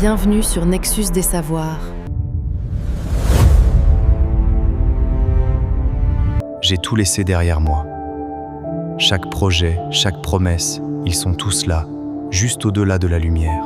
Bienvenue sur Nexus des Savoirs. J'ai tout laissé derrière moi. Chaque projet, chaque promesse, ils sont tous là, juste au-delà de la lumière.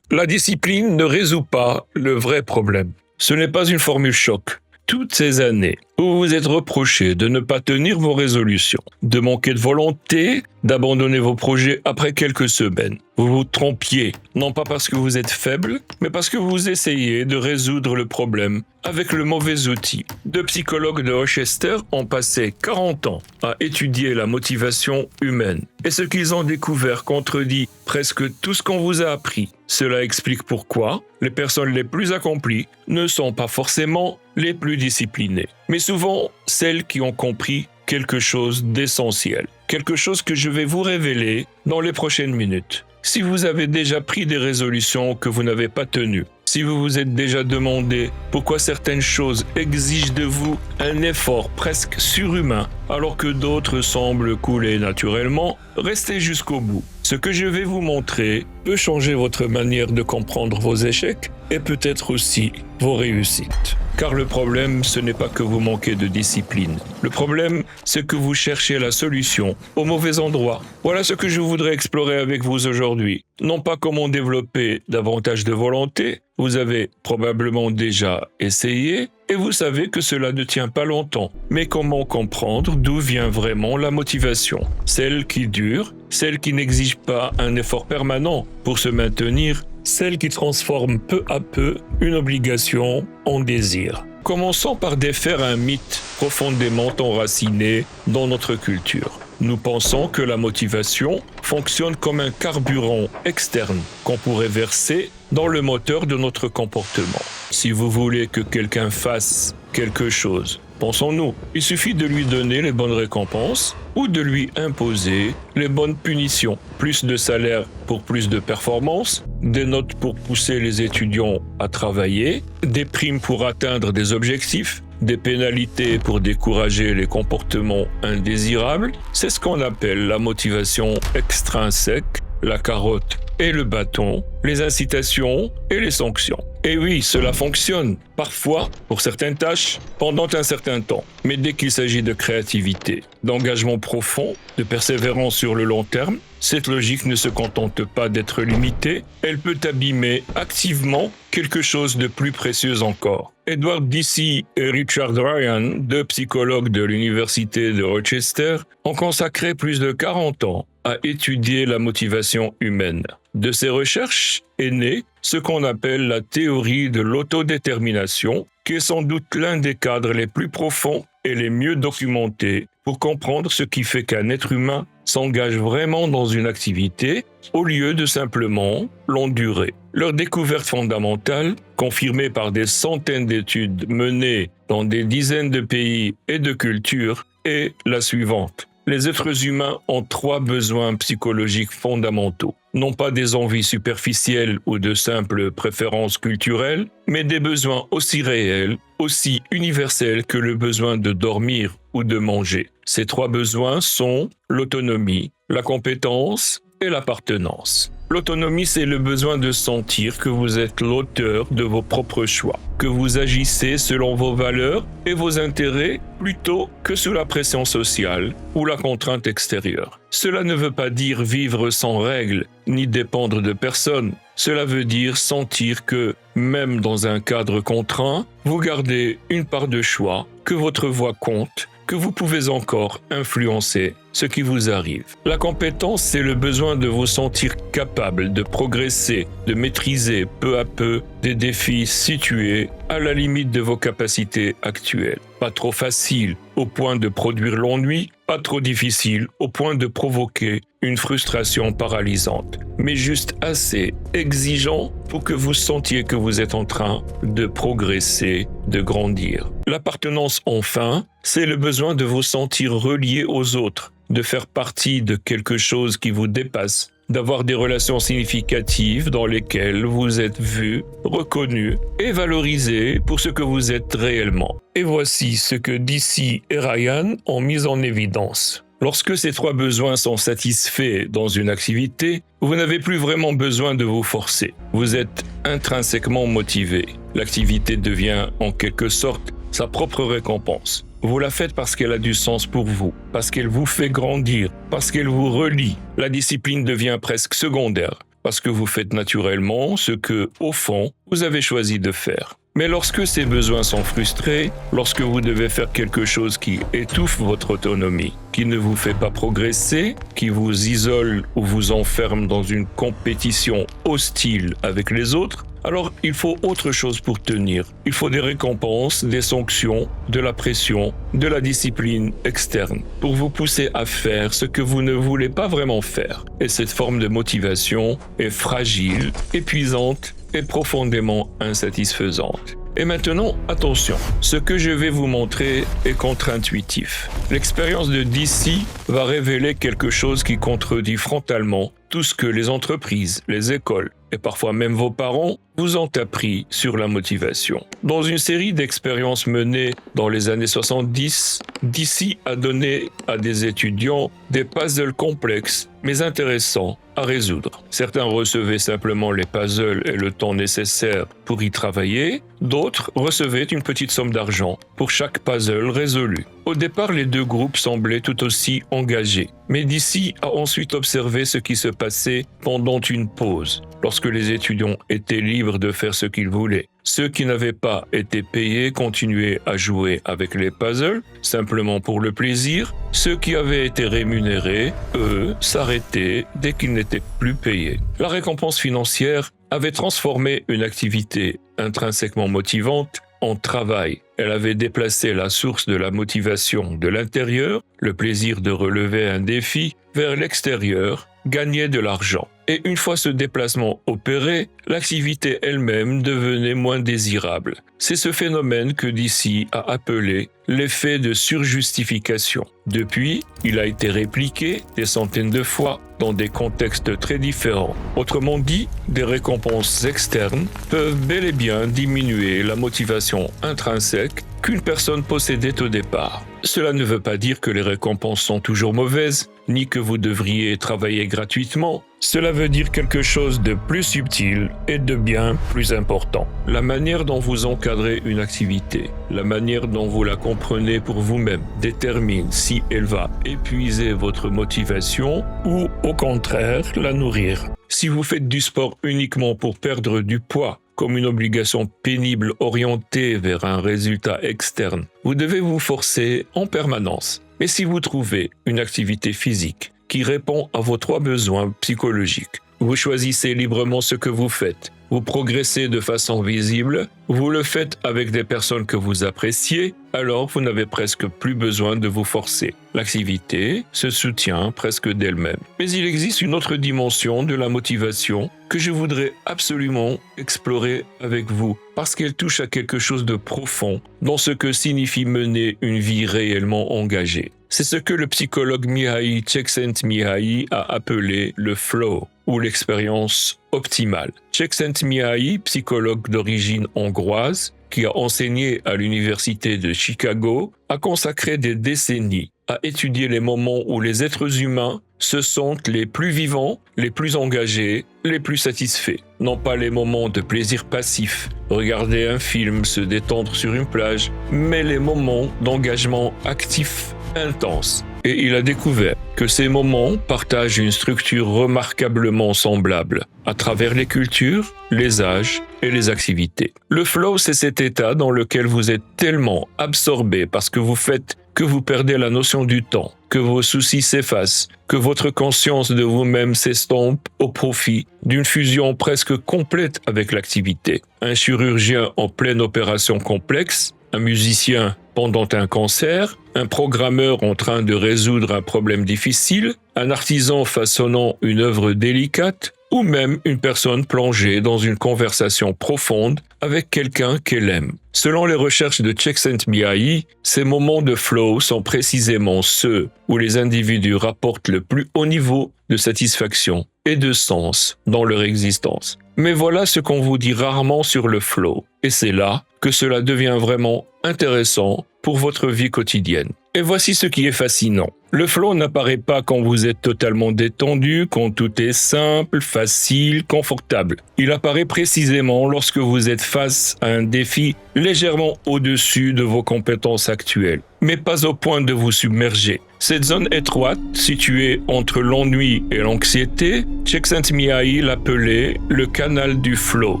La discipline ne résout pas le vrai problème. Ce n'est pas une formule choc. Toutes ces années où vous vous êtes reproché de ne pas tenir vos résolutions, de manquer de volonté, d'abandonner vos projets après quelques semaines, vous vous trompiez, non pas parce que vous êtes faible, mais parce que vous essayez de résoudre le problème avec le mauvais outil. Deux psychologues de Rochester ont passé 40 ans à étudier la motivation humaine. Et ce qu'ils ont découvert contredit presque tout ce qu'on vous a appris. Cela explique pourquoi les personnes les plus accomplies ne sont pas forcément les plus disciplinées, mais souvent celles qui ont compris quelque chose d'essentiel, quelque chose que je vais vous révéler dans les prochaines minutes. Si vous avez déjà pris des résolutions que vous n'avez pas tenues, si vous vous êtes déjà demandé pourquoi certaines choses exigent de vous un effort presque surhumain alors que d'autres semblent couler naturellement, restez jusqu'au bout. Ce que je vais vous montrer peut changer votre manière de comprendre vos échecs et peut-être aussi vos réussites. Car le problème, ce n'est pas que vous manquez de discipline. Le problème, c'est que vous cherchez la solution au mauvais endroit. Voilà ce que je voudrais explorer avec vous aujourd'hui. Non pas comment développer davantage de volonté, vous avez probablement déjà essayé et vous savez que cela ne tient pas longtemps. Mais comment comprendre d'où vient vraiment la motivation? Celle qui dure, celle qui n'exige pas un effort permanent pour se maintenir, celle qui transforme peu à peu une obligation en désir. Commençons par défaire un mythe profondément enraciné dans notre culture. Nous pensons que la motivation fonctionne comme un carburant externe qu'on pourrait verser dans le moteur de notre comportement. Si vous voulez que quelqu'un fasse quelque chose, pensons-nous, il suffit de lui donner les bonnes récompenses ou de lui imposer les bonnes punitions. Plus de salaire pour plus de performances, des notes pour pousser les étudiants à travailler, des primes pour atteindre des objectifs, des pénalités pour décourager les comportements indésirables. C'est ce qu'on appelle la motivation extrinsèque, la carotte et le bâton, les incitations et les sanctions. Et oui, cela fonctionne, parfois, pour certaines tâches, pendant un certain temps. Mais dès qu'il s'agit de créativité, d'engagement profond, de persévérance sur le long terme, cette logique ne se contente pas d'être limitée, elle peut abîmer activement quelque chose de plus précieux encore. Edward Deci et Richard Ryan, deux psychologues de l'université de Rochester, ont consacré plus de 40 ans à étudier la motivation humaine. De ces recherches est née ce qu'on appelle la théorie de l'autodétermination, qui est sans doute l'un des cadres les plus profonds et les mieux documentés pour comprendre ce qui fait qu'un être humain s'engage vraiment dans une activité au lieu de simplement l'endurer. Leur découverte fondamentale, confirmée par des centaines d'études menées dans des dizaines de pays et de cultures, est la suivante. Les êtres humains ont 3 besoins psychologiques fondamentaux. Non pas des envies superficielles ou de simples préférences culturelles, mais des besoins aussi réels, aussi universels que le besoin de dormir ou de manger. Ces 3 besoins sont l'autonomie, la compétence et l'appartenance. L'autonomie, c'est le besoin de sentir que vous êtes l'auteur de vos propres choix, que vous agissez selon vos valeurs et vos intérêts plutôt que sous la pression sociale ou la contrainte extérieure. Cela ne veut pas dire vivre sans règles, ni dépendre de personne. Cela veut dire sentir que, même dans un cadre contraint, vous gardez une part de choix, que votre voix compte, que vous pouvez encore influencer ce qui vous arrive. La compétence, c'est le besoin de vous sentir capable de progresser, de maîtriser peu à peu des défis situés à la limite de vos capacités actuelles. Pas trop facile au point de produire l'ennui, pas trop difficile au point de provoquer une frustration paralysante, mais juste assez exigeant pour que vous sentiez que vous êtes en train de progresser, de grandir. L'appartenance, enfin, c'est le besoin de vous sentir relié aux autres, de faire partie de quelque chose qui vous dépasse, d'avoir des relations significatives dans lesquelles vous êtes vu, reconnu et valorisé pour ce que vous êtes réellement. Et voici ce que Deci et Ryan ont mis en évidence. Lorsque ces 3 besoins sont satisfaits dans une activité, vous n'avez plus vraiment besoin de vous forcer. Vous êtes intrinsèquement motivé. L'activité devient en quelque sorte sa propre récompense. Vous la faites parce qu'elle a du sens pour vous, parce qu'elle vous fait grandir, parce qu'elle vous relie. La discipline devient presque secondaire, parce que vous faites naturellement ce que, au fond, vous avez choisi de faire. Mais lorsque ces besoins sont frustrés, lorsque vous devez faire quelque chose qui étouffe votre autonomie, qui ne vous fait pas progresser, qui vous isole ou vous enferme dans une compétition hostile avec les autres, alors il faut autre chose pour tenir. Il faut des récompenses, des sanctions, de la pression, de la discipline externe pour vous pousser à faire ce que vous ne voulez pas vraiment faire. Et cette forme de motivation est fragile, épuisante et profondément insatisfaisante. Et maintenant, attention, ce que je vais vous montrer est contre-intuitif. L'expérience de DC va révéler quelque chose qui contredit frontalement tout ce que les entreprises, les écoles et parfois même vos parents vous ont appris sur la motivation. Dans une série d'expériences menées dans les années 70, DC a donné à des étudiants des puzzles complexes mais intéressants à résoudre. Certains recevaient simplement les puzzles et le temps nécessaire pour y travailler, d'autres recevaient une petite somme d'argent pour chaque puzzle résolu. Au départ, les 2 groupes semblaient tout aussi engagés, mais DC a ensuite observé ce qui se passait pendant une pause, lorsque les étudiants étaient libres de faire ce qu'ils voulaient. Ceux qui n'avaient pas été payés continuaient à jouer avec les puzzles, simplement pour le plaisir. Ceux qui avaient été rémunérés, eux, s'arrêtaient dès qu'ils n'étaient plus payés. La récompense financière avait transformé une activité intrinsèquement motivante en travail. Elle avait déplacé la source de la motivation de l'intérieur, le plaisir de relever un défi, vers l'extérieur, gagner de l'argent. Et une fois ce déplacement opéré, l'activité elle-même devenait moins désirable. C'est ce phénomène que DC a appelé l'effet de surjustification. Depuis, il a été répliqué des centaines de fois dans des contextes très différents. Autrement dit, des récompenses externes peuvent bel et bien diminuer la motivation intrinsèque qu'une personne possédait au départ. Cela ne veut pas dire que les récompenses sont toujours mauvaises, ni que vous devriez travailler gratuitement. Cela veut dire quelque chose de plus subtil et de bien plus important. La manière dont vous encadrez une activité, la manière dont vous la comprenez pour vous-même, détermine si elle va épuiser votre motivation ou, au contraire, la nourrir. Si vous faites du sport uniquement pour perdre du poids, comme une obligation pénible orientée vers un résultat externe, vous devez vous forcer en permanence. Mais si vous trouvez une activité physique qui répond à vos 3 besoins psychologiques, vous choisissez librement ce que vous faites, vous progressez de façon visible, vous le faites avec des personnes que vous appréciez, alors vous n'avez presque plus besoin de vous forcer. L'activité se soutient presque d'elle-même. Mais il existe une autre dimension de la motivation que je voudrais absolument explorer avec vous, parce qu'elle touche à quelque chose de profond dans ce que signifie mener une vie réellement engagée. C'est ce que le psychologue Mihaly Csikszentmihalyi a appelé le flow, ou l'expérience optimale. Csikszentmihalyi, psychologue d'origine hongroise, qui a enseigné à l'université de Chicago, a consacré des décennies à étudier les moments où les êtres humains se sentent les plus vivants, les plus engagés, les plus satisfaits. Non pas les moments de plaisir passif, regarder un film, se détendre sur une plage, mais les moments d'engagement actif, intense. Et il a découvert que ces moments partagent une structure remarquablement semblable à travers les cultures, les âges et les activités. Le flow, c'est cet état dans lequel vous êtes tellement absorbé par ce que vous faites que vous perdez la notion du temps, que vos soucis s'effacent, que votre conscience de vous-même s'estompe au profit d'une fusion presque complète avec l'activité. Un chirurgien en pleine opération complexe, un musicien pendant un concert, un programmeur en train de résoudre un problème difficile, un artisan façonnant une œuvre délicate, ou même une personne plongée dans une conversation profonde avec quelqu'un qu'elle aime. Selon les recherches de Csikszentmihalyi, ces moments de flow sont précisément ceux où les individus rapportent le plus haut niveau de satisfaction et de sens dans leur existence. Mais voilà ce qu'on vous dit rarement sur le flow, et c'est là que cela devient vraiment intéressant pour votre vie quotidienne. Et voici ce qui est fascinant. Le flow n'apparaît pas quand vous êtes totalement détendu, quand tout est simple, facile, confortable. Il apparaît précisément lorsque vous êtes face à un défi légèrement au-dessus de vos compétences actuelles, mais pas au point de vous submerger. Cette zone étroite, située entre l'ennui et l'anxiété, Csikszentmihalyi l'appelait le canal du flow.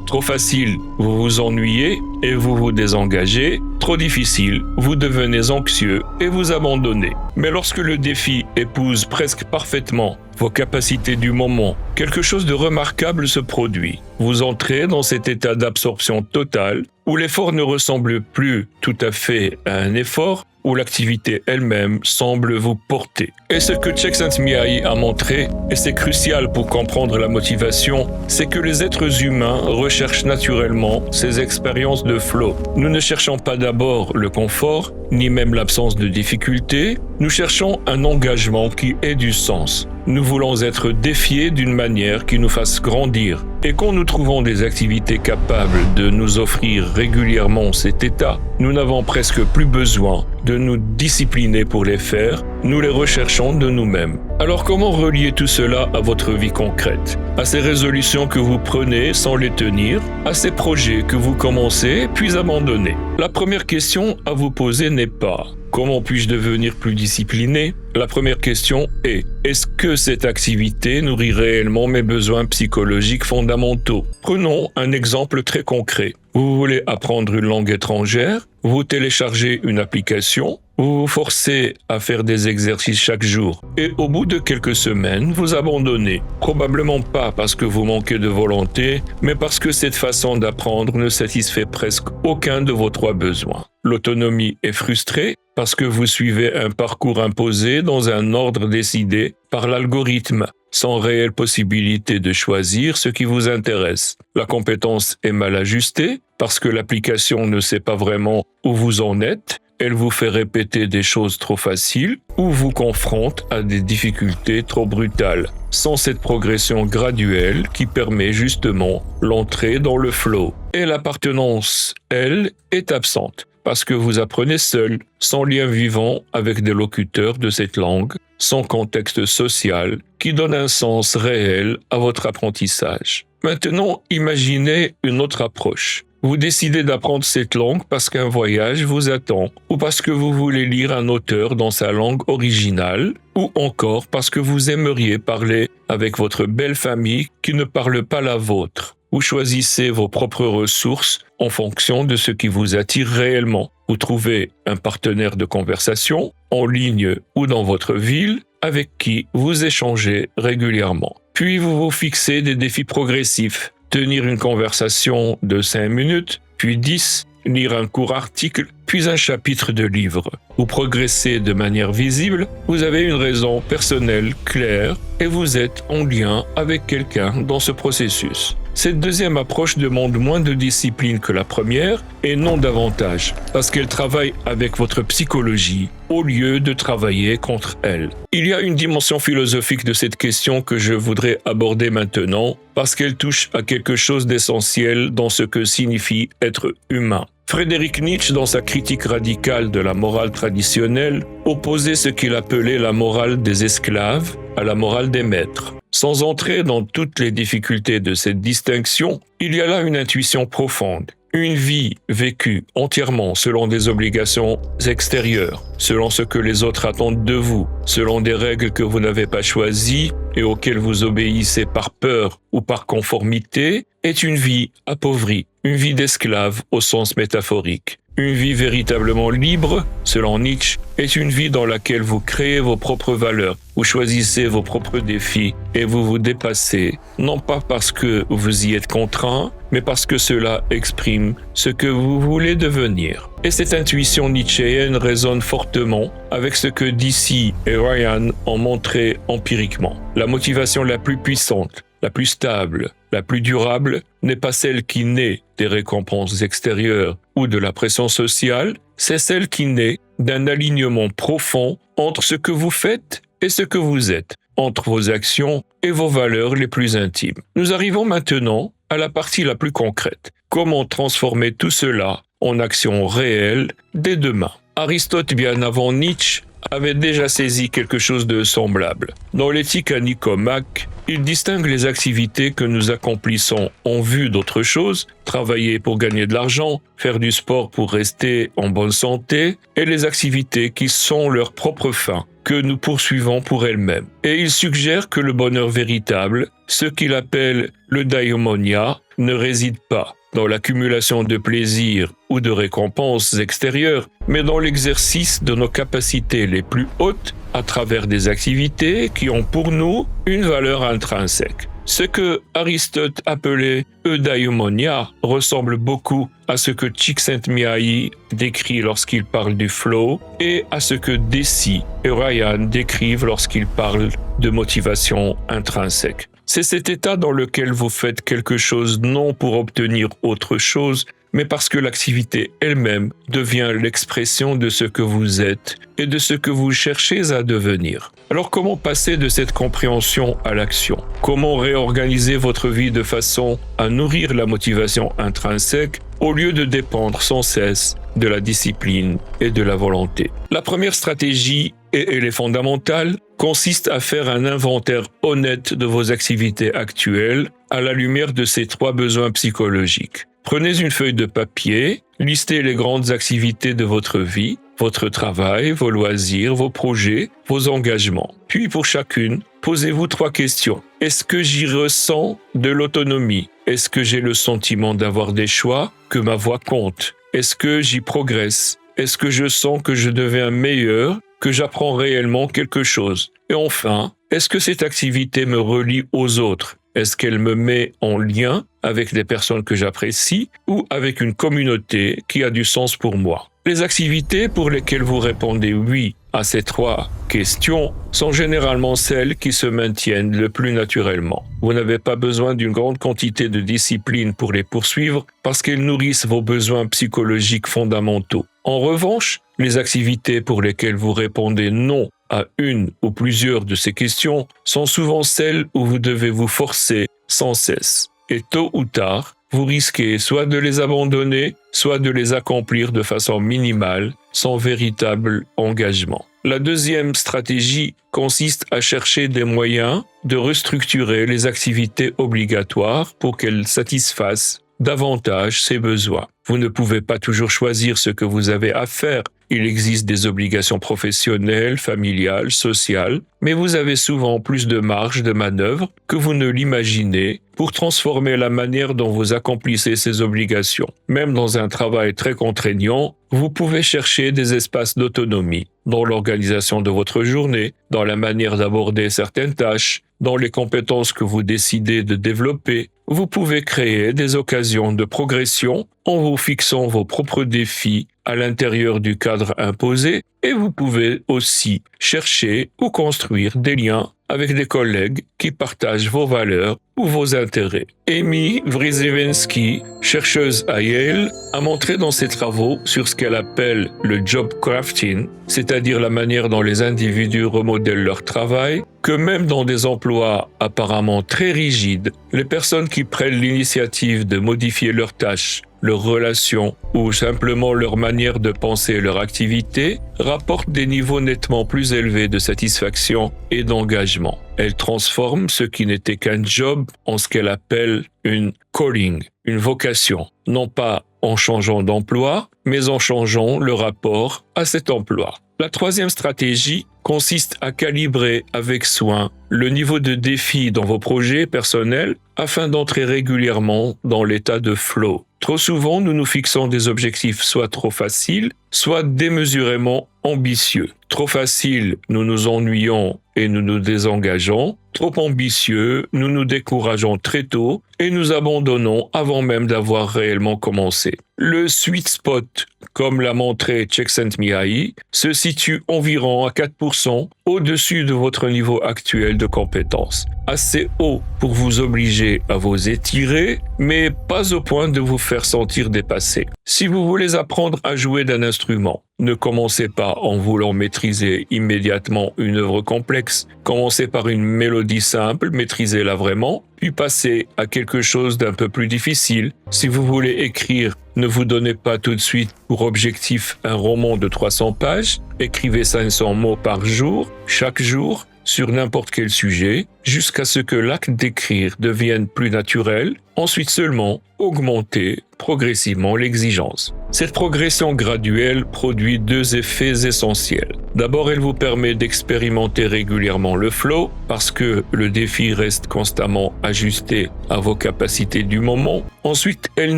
Trop facile, vous vous ennuyez et vous vous désengagez. Trop difficile, vous devenez anxieux et vous abandonnez. Mais lorsque le défi épouse presque parfaitement vos capacités du moment, quelque chose de remarquable se produit. Vous entrez dans cet état d'absorption totale où l'effort ne ressemble plus tout à fait à un effort, où l'activité elle-même semble vous porter. Et ce que Csikszentmihalyi a montré, et c'est crucial pour comprendre la motivation, c'est que les êtres humains recherchent naturellement ces expériences de flow. Nous ne cherchons pas d'abord le confort, ni même l'absence de difficulté, nous cherchons un engagement qui ait du sens. Nous voulons être défiés d'une manière qui nous fasse grandir. Et quand nous trouvons des activités capables de nous offrir régulièrement cet état, nous n'avons presque plus besoin de nous discipliner pour les faire, nous les recherchons de nous-mêmes. Alors comment relier tout cela à votre vie concrète? À ces résolutions que vous prenez sans les tenir, à ces projets que vous commencez puis abandonnez? La première question à vous poser n'est pas « Comment puis-je devenir plus discipliné ?» La première question est « Est-ce que cette activité nourrit réellement mes besoins psychologiques fondamentaux ?» Prenons un exemple très concret. Vous voulez apprendre une langue étrangère, vous téléchargez une application, vous vous forcez à faire des exercices chaque jour et au bout de quelques semaines, vous abandonnez. Probablement pas parce que vous manquez de volonté, mais parce que cette façon d'apprendre ne satisfait presque aucun de vos 3 besoins. L'autonomie est frustrée parce que vous suivez un parcours imposé dans un ordre décidé par l'algorithme, sans réelle possibilité de choisir ce qui vous intéresse. La compétence est mal ajustée parce que l'application ne sait pas vraiment où vous en êtes. Elle vous fait répéter des choses trop faciles ou vous confronte à des difficultés trop brutales, sans cette progression graduelle qui permet justement l'entrée dans le flow. Et l'appartenance, elle, est absente parce que vous apprenez seul, sans lien vivant avec des locuteurs de cette langue, sans contexte social qui donne un sens réel à votre apprentissage. Maintenant, imaginez une autre approche. Vous décidez d'apprendre cette langue parce qu'un voyage vous attend, ou parce que vous voulez lire un auteur dans sa langue originale, ou encore parce que vous aimeriez parler avec votre belle famille qui ne parle pas la vôtre. Vous choisissez vos propres ressources en fonction de ce qui vous attire réellement. Vous trouvez un partenaire de conversation, en ligne ou dans votre ville, avec qui vous échangez régulièrement. Puis vous vous fixez des défis progressifs. Tenir une conversation de 5 minutes, puis 10, lire un court article, puis un chapitre de livre. Vous progressez de manière visible, vous avez une raison personnelle claire et vous êtes en lien avec quelqu'un dans ce processus. Cette deuxième approche demande moins de discipline que la première et non davantage, parce qu'elle travaille avec votre psychologie au lieu de travailler contre elle. Il y a une dimension philosophique de cette question que je voudrais aborder maintenant, parce qu'elle touche à quelque chose d'essentiel dans ce que signifie être humain. Friedrich Nietzsche, dans sa critique radicale de la morale traditionnelle, opposait ce qu'il appelait la morale des esclaves à la morale des maîtres. Sans entrer dans toutes les difficultés de cette distinction, il y a là une intuition profonde. Une vie vécue entièrement selon des obligations extérieures, selon ce que les autres attendent de vous, selon des règles que vous n'avez pas choisies et auxquelles vous obéissez par peur ou par conformité, est une vie appauvrie, une vie d'esclave au sens métaphorique. Une vie véritablement libre, selon Nietzsche, est une vie dans laquelle vous créez vos propres valeurs, vous choisissez vos propres défis et vous vous dépassez, non pas parce que vous y êtes contraint, mais parce que cela exprime ce que vous voulez devenir. Et cette intuition nietzschéenne résonne fortement avec ce que Deci et Ryan ont montré empiriquement. La motivation la plus puissante, la plus stable, la plus durable n'est pas celle qui naît des récompenses extérieures ou de la pression sociale, c'est celle qui naît d'un alignement profond entre ce que vous faites et ce que vous êtes, entre vos actions et vos valeurs les plus intimes. Nous arrivons maintenant à la partie la plus concrète. Comment transformer tout cela en action réelle dès demain? Aristote, bien avant Nietzsche, avait déjà saisi quelque chose de semblable. Dans l'éthique à Nicomaque, il distingue les activités que nous accomplissons en vue d'autre chose, travailler pour gagner de l'argent, faire du sport pour rester en bonne santé, et les activités qui sont leur propre fin, que nous poursuivons pour elles-mêmes. Et il suggère que le bonheur véritable, ce qu'il appelle le daimonia, ne réside pas dans l'accumulation de plaisirs ou de récompenses extérieures, mais dans l'exercice de nos capacités les plus hautes à travers des activités qui ont pour nous une valeur intrinsèque. Ce que Aristote appelait eudaimonia ressemble beaucoup à ce que Csikszentmihalyi décrit lorsqu'il parle du flow et à ce que Deci et Ryan décrivent lorsqu'ils parlent de motivation intrinsèque. C'est cet état dans lequel vous faites quelque chose non pour obtenir autre chose, mais parce que l'activité elle-même devient l'expression de ce que vous êtes et de ce que vous cherchez à devenir. Alors comment passer de cette compréhension à l'action? Comment réorganiser votre vie de façon à nourrir la motivation intrinsèque au lieu de dépendre sans cesse de la discipline et de la volonté? La première stratégie, et elle est fondamentale, consiste à faire un inventaire honnête de vos activités actuelles à la lumière de ces 3 besoins psychologiques. Prenez une feuille de papier, listez les grandes activités de votre vie, votre travail, vos loisirs, vos projets, vos engagements. Puis pour chacune, posez-vous 3 questions. Est-ce que j'y ressens de l'autonomie? Est-ce que j'ai le sentiment d'avoir des choix, que ma voix compte? Est-ce que j'y progresse? Est-ce que je sens que je deviens meilleur, que j'apprends réellement quelque chose? Et enfin, est-ce que cette activité me relie aux autres? Est-ce qu'elle me met en lien avec des personnes que j'apprécie ou avec une communauté qui a du sens pour moi? Les activités pour lesquelles vous répondez oui à ces 3 questions sont généralement celles qui se maintiennent le plus naturellement. Vous n'avez pas besoin d'une grande quantité de discipline pour les poursuivre parce qu'elles nourrissent vos besoins psychologiques fondamentaux. En revanche, les activités pour lesquelles vous répondez non à une ou plusieurs de ces questions sont souvent celles où vous devez vous forcer sans cesse. Et tôt ou tard, vous risquez soit de les abandonner, soit de les accomplir de façon minimale, sans véritable engagement. La deuxième stratégie consiste à chercher des moyens de restructurer les activités obligatoires pour qu'elles satisfassent davantage ses besoins. Vous ne pouvez pas toujours choisir ce que vous avez à faire. Il existe des obligations professionnelles, familiales, sociales, mais vous avez souvent plus de marge de manœuvre que vous ne l'imaginez pour transformer la manière dont vous accomplissez ces obligations. Même dans un travail très contraignant, vous pouvez chercher des espaces d'autonomie dans l'organisation de votre journée, dans la manière d'aborder certaines tâches, dans les compétences que vous décidez de développer. Vous pouvez créer des occasions de progression en vous fixant vos propres défis à l'intérieur du cadre imposé et vous pouvez aussi chercher ou construire des liens avec des collègues qui partagent vos valeurs ou vos intérêts. Amy Wrzywinski, chercheuse à Yale, a montré dans ses travaux sur ce qu'elle appelle le job crafting, c'est-à-dire la manière dont les individus remodèlent leur travail, que même dans des emplois apparemment très rigides, les personnes qui prennent l'initiative de modifier leurs tâches, leurs relations ou simplement leur manière de penser leur activité rapportent des niveaux nettement plus élevés de satisfaction et d'engagement. Elle transforme ce qui n'était qu'un job en ce qu'elle appelle une calling, une vocation, non pas en changeant d'emploi, mais en changeant le rapport à cet emploi. La troisième stratégie consiste à calibrer avec soin le niveau de défi dans vos projets personnels afin d'entrer régulièrement dans l'état de flow. Trop souvent, nous nous fixons des objectifs soit trop faciles, soit démesurément ambitieux. Trop facile, nous nous ennuyons et nous nous désengageons. Trop ambitieux, nous nous décourageons très tôt et nous abandonnons avant même d'avoir réellement commencé. Le sweet spot, comme l'a montré Csikszentmihalyi, se situe environ à 4% au-dessus de votre niveau actuel de compétence. Assez haut pour vous obliger à vous étirer, mais pas au point de vous faire sentir dépassé. Si vous voulez apprendre à jouer d'un instrument, ne commencez pas en voulant maîtriser immédiatement une œuvre complexe. Commencez par une mélodie mélodie simple, maîtrisez-la vraiment, puis passez à quelque chose d'un peu plus difficile. Si vous voulez écrire, ne vous donnez pas tout de suite pour objectif un roman de 300 pages, écrivez 500 mots par jour, chaque jour, sur n'importe quel sujet, jusqu'à ce que l'acte d'écrire devienne plus naturel, ensuite seulement augmentez progressivement l'exigence. Cette progression graduelle produit 2 effets essentiels. D'abord, elle vous permet d'expérimenter régulièrement le flow, parce que le défi reste constamment ajusté à vos capacités du moment. Ensuite, elle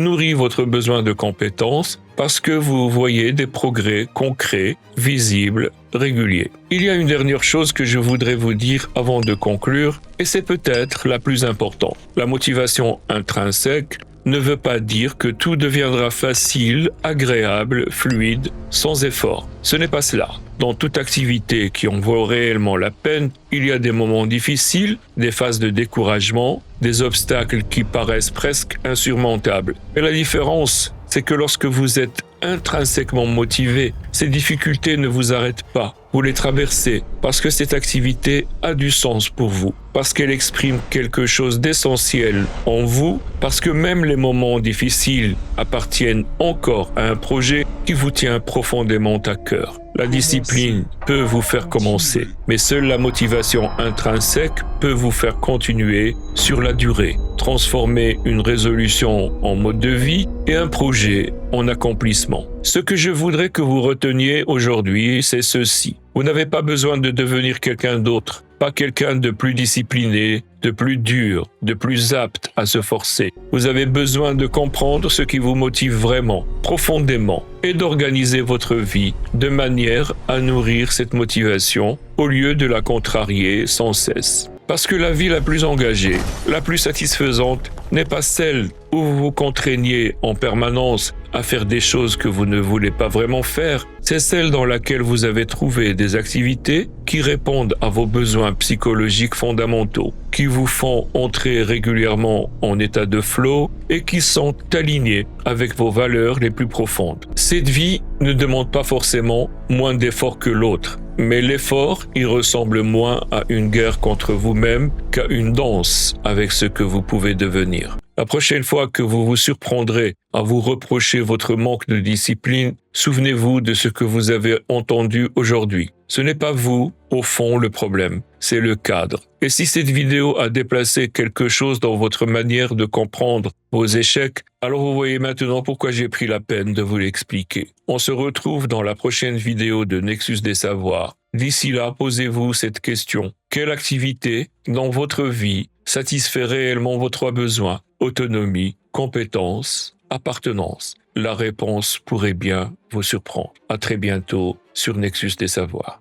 nourrit votre besoin de compétences, parce que vous voyez des progrès concrets, visibles, réguliers. Il y a une dernière chose que je voudrais vous dire avant de conclure, et c'est peut-être la plus importante. La motivation intrinsèque ne veut pas dire que tout deviendra facile, agréable, fluide, sans effort. Ce n'est pas cela. Dans toute activité qui en vaut réellement la peine, il y a des moments difficiles, des phases de découragement, des obstacles qui paraissent presque insurmontables. Mais la différence, c'est que lorsque vous êtes intrinsèquement motivé, ces difficultés ne vous arrêtent pas. Vous les traversez parce que cette activité a du sens pour vous, parce qu'elle exprime quelque chose d'essentiel en vous, parce que même les moments difficiles appartiennent encore à un projet qui vous tient profondément à cœur. La discipline peut vous faire commencer, mais seule la motivation intrinsèque peut vous faire continuer sur la durée, transformer une résolution en mode de vie et un projet en accomplissement. Ce que je voudrais que vous reteniez aujourd'hui, c'est ceci. Vous n'avez pas besoin de devenir quelqu'un d'autre, pas quelqu'un de plus discipliné, de plus dur, de plus apte à se forcer. Vous avez besoin de comprendre ce qui vous motive vraiment, profondément, et d'organiser votre vie de manière à nourrir cette motivation au lieu de la contrarier sans cesse. Parce que la vie la plus engagée, la plus satisfaisante, n'est pas celle où vous vous contraignez en permanence à faire des choses que vous ne voulez pas vraiment faire, c'est celle dans laquelle vous avez trouvé des activités qui répondent à vos besoins psychologiques fondamentaux, qui vous font entrer régulièrement en état de flow et qui sont alignés avec vos valeurs les plus profondes. Cette vie ne demande pas forcément moins d'efforts que l'autre, mais l'effort, il ressemble moins à une guerre contre vous-même qu'à une danse avec ce que vous pouvez devenir. La prochaine fois que vous vous surprendrez à vous reprocher votre manque de discipline, souvenez-vous de ce que vous avez entendu aujourd'hui. Ce n'est pas vous, au fond, le problème, c'est le cadre. Et si cette vidéo a déplacé quelque chose dans votre manière de comprendre vos échecs, alors vous voyez maintenant pourquoi j'ai pris la peine de vous l'expliquer. On se retrouve dans la prochaine vidéo de Nexus des Savoirs. D'ici là, posez-vous cette question. Quelle activité dans votre vie satisfait réellement vos 3 besoins? Autonomie, compétence, appartenance. La réponse pourrait bien vous surprendre. À très bientôt sur Nexus des Savoirs.